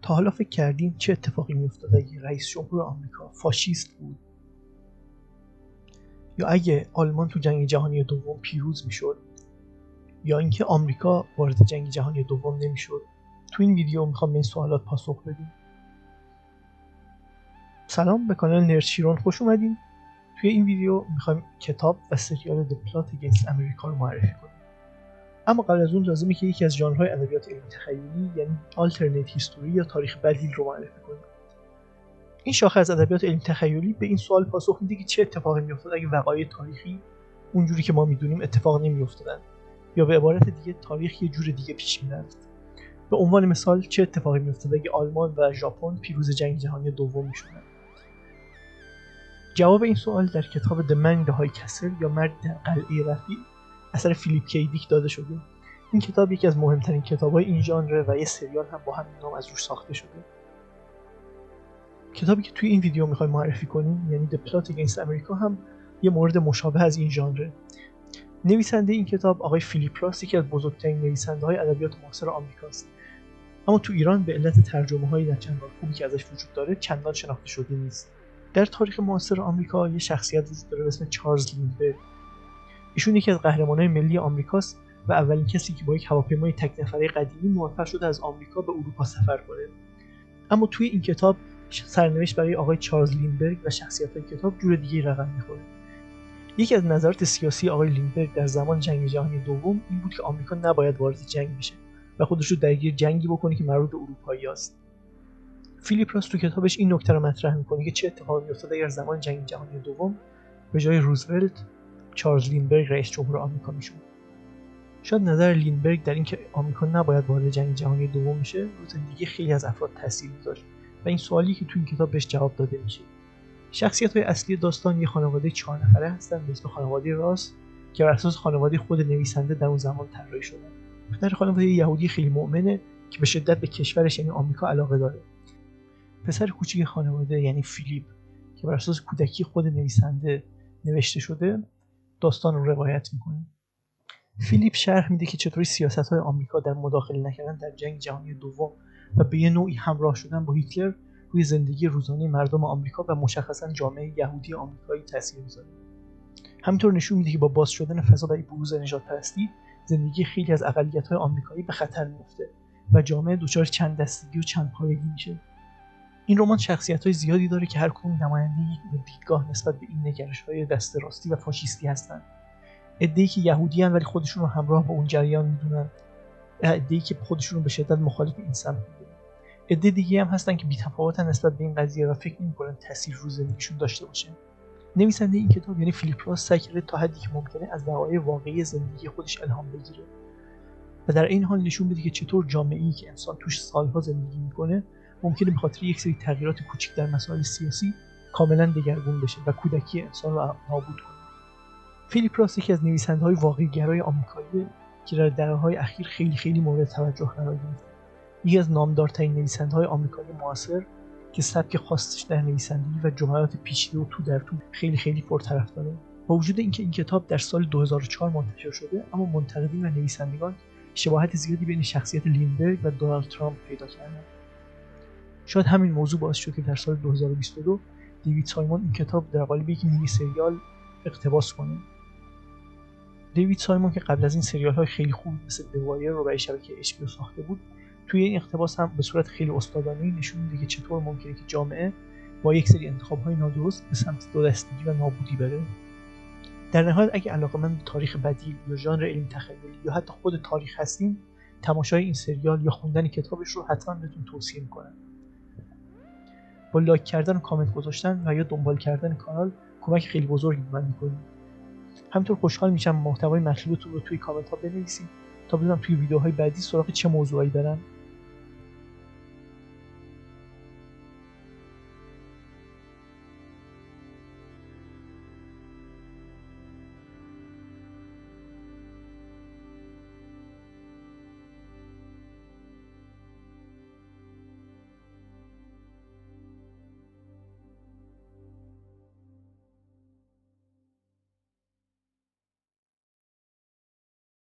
تا حالا فکر کردین چه اتفاقی میافتاد اگه رئیس جمهور آمریکا فاشیست بود؟ یا اگه آلمان تو جنگ جهانی دوم پیروز میشد؟ یا اینکه آمریکا وارد جنگ جهانی دوم نمیشد؟ تو این ویدیو میخوام به این سوالات پاسخ بدیم. سلام، به کانال نرد شیرون خوش اومدین. توی این ویدیو میخوایم کتاب و سریال The Plot Against America رو معرفی کنیم. اما قبل از اون لازمه که یکی از ژانرهای ادبیات علمی تخیلی یعنی آلترنیت هیستوری یا تاریخ بدیل رو معرفی کنیم. این شاخه از ادبیات علمی تخیلی به این سوال پاسخ میده که چه اتفاقی میافتاد اگه وقایع تاریخی اونجوری که ما میدونیم اتفاق نمیافتادن، یا به عبارت دیگه تاریخ یه جور دیگه پیش میرفت. به عنوان مثال چه اتفاقی میافتاد اگه آلمان و ژاپن پیروز جنگ جهانی دوم میشدن؟ جواب این سوال در کتاب The Man in the High Castle یا مرد در قلعه رفیع اثر فیلیپ کی دیک داده شده. این کتاب یکی از مهمترین کتاب‌های این ژانر و یه سریال هم با همین نام از روش ساخته شده. کتابی که توی این ویدیو می‌خوایم معرفی کنیم یعنی The Plot Against America هم یه مورد مشابه از این ژانره. نویسنده این کتاب آقای فیلیپ راس یکی از بزرگترین نویسنده‌های ادبیات معاصر آمریکاست. اما تو ایران به علت ترجمه‌های نه چندان خوبی که ازش وجود داره چندان شناخته شده نیست. در تاریخ معاصر آمریکا یه شخصیت وجود داره به اسم چارلز لینبرگ. ایشون یکی از قهرمانان ملی آمریکاست و اولین کسی که با یک هواپیمای تک نفره قدیمی موفق شده از آمریکا به اروپا سفر کنه. اما توی این کتاب سرنوشت برای آقای چارلز لینبرگ و شخصیت‌های کتاب جور دیگه رقم می‌خوره. یکی از نظرات سیاسی آقای لینبرگ در زمان جنگ جهانی دوم این بود که آمریکا نباید وارد جنگ بشه و خودش رو درگیر جنگی بکنه که مربوط به اروپایی‌هاست. فیلیپ راس تو کتابش این نکته رو مطرح می‌کنه که چه اتفاقی می‌افتاد اگر زمان جنگ جهانی دوم به جای روزولت چارلز لینبرگ رئیس جمهور آمریکا میشد. شاید نظر لینبرگ در اینکه آمریکا نباید وارد جنگ جهانی دوم بشه رو زندگی خیلی از افراد تاثیر گذاشت و این سوالی که تو این کتاب بهش جواب داده میشه. شخصیت‌های اصلی داستان یه خانواده 4 نفره هستن به اسم خانواده راس که بر اساس خانواده خود نویسنده در اون زمان طراحی شدن. پدر خانواده یهودی خیلی مؤمنه که به شدت به کشورش یعنی آمریکا علاقه داره. پسر کوچیک خانواده یعنی فیلیپ که بر اساس کودکی خود نویسنده نوشته شده داستان رو روایت میکنه. فیلیپ شرح میده که چطوری سیاست‌های آمریکا در مداخله نکردن در جنگ جهانی دوم و به یه نوعی همراه شدن با هیتلر روی زندگی روزانه مردم آمریکا و مشخصاً جامعه یهودی آمریکایی تاثیر میذاره. همینطور نشون میده که با باز شدن فضا برای بروز نژادپرستی زندگی خیلی از اقلیت‌های آمریکایی به خطر میفته و جامعه دچار چند دستگی و چند پارگی میشه. این رمان شخصیت‌های زیادی داره که هر کدوم نماینده یک دیدگاه نسبت به این نگرش‌های دست راستی و فاشیستی هستند. عده‌ای که یهودیان ولی خودشون رو همراه با اون جریان میدونن، عده‌ای که خودشون رو به شدت مخالف این سمت میدونن. عده دیگه هم هستن که بی‌تفاوتن نسبت به این قضیه و فکر نمی‌کنن تأثیر رو زندگیشون داشته باشه. نویسنده این کتاب یعنی فیلیپ راس سعی کرده تا حدی که ممکنه از وقایع واقعی زندگی خودش الهام بگیره و در این حال نشون بده که چطور جامعه‌ای که انسان توش سالها زندگی می‌کنه ممکنه به خاطر یک سری تغییرات کوچیک در مسائل سیاسی کاملا دگرگون بشه و کودکی انسان رو نابود کنه. فیلیپ راس یکی از نویسنده‌های واقعی‌گرای آمریکایی که در دهه‌های اخیر خیلی مورد توجه قرار گرفته. یکی از نامدارترین نویسنده‌های آمریکایی معاصر که سبک خاصش در نویسندگی و جملات پیچیده و تو در تو خیلی پرطرفداره. با وجود اینکه این کتاب در سال 2004 منتشر شده اما منتقدین و نویسندگان شباهت زیادی بین شخصیت لینبرگ و دونالد ترامپ پیدا کردند. شاید همین موضوع باعث شد که در سال 2022 دیوید سایمون این کتاب در قالب یک مینی سریال اقتباس کنه. دیوید سایمون که قبل از این سریال‌های خیلی خوب مثل دوایر رو برای شبکه HBO ساخته بود، توی این اقتباس هم به صورت خیلی استادانه‌ای نشون میده که چطور ممکنه که جامعه با یک سری انتخاب‌های نادرست به سمت دودستگی و نابودی بره. در نهایت اگه علاقه‌مند تاریخ بدیل یا ژانر علمی تخیلی یا حتی خود تاریخ هستین، تماشای این سریال یا خوندن کتابش رو حتما بهتون توصیه می‌کنم. با لایک کردن و کامنت گذاشتن و یا دنبال کردن کانال کمک خیلی بزرگی به من می‌کنید. همینطور خوشحال میشم محتوای مطلوبتون رو توی کامنت ها بنویسید تا بدونم توی ویدیوهای بعدی سراغ چه موضوعی برم.